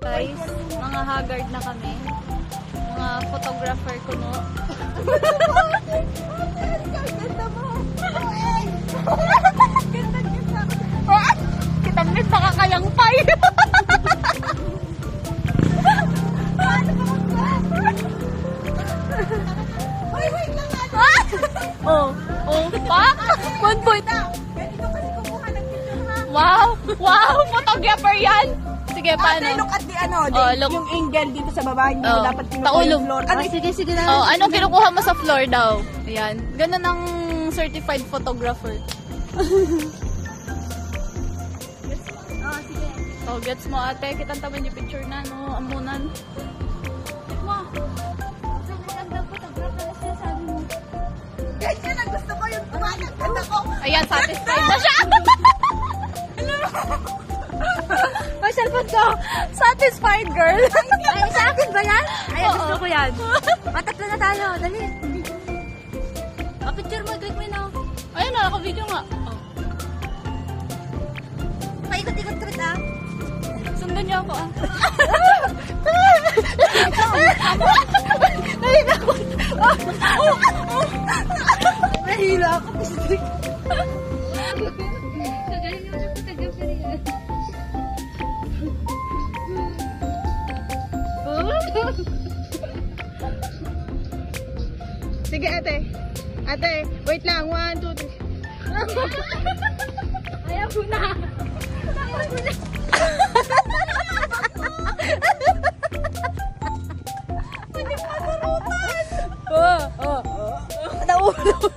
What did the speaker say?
Guys, mga haggard na kami. Mga photographer kuno. Kitangit baka kayang pay. Pa? 1 point. Wow! Wow! Photographer yan! Sige, paano? Look at the look. yung angle dito sa baba, hindi mo dapat kinukuha taulog. yung floor. Sige na. Anong kinukuha mo sa floor daw? Ayan. Ganun ang certified photographer. Sige. Gets mo ate. Kitang taman yung picture na, no? Amunan. Ma. Ganyan ang gusto ko yung tumanag. Ganda ko. Ayan, satisfied na siya. May cellphone ko. Satisfied, girl. Ay, sa akin ba yan? Ay, gusto ko yan. Matatlo na tayo. Dali. Picture mo. Click mo yun ako. Ayun na, naka-video nga. Paikot-ikot ka rin Sundan niyo ako ah. Nahila ako. Sige ate. Ate, wait lang. 1, 2, 3. Ayaw ko na. Naulo.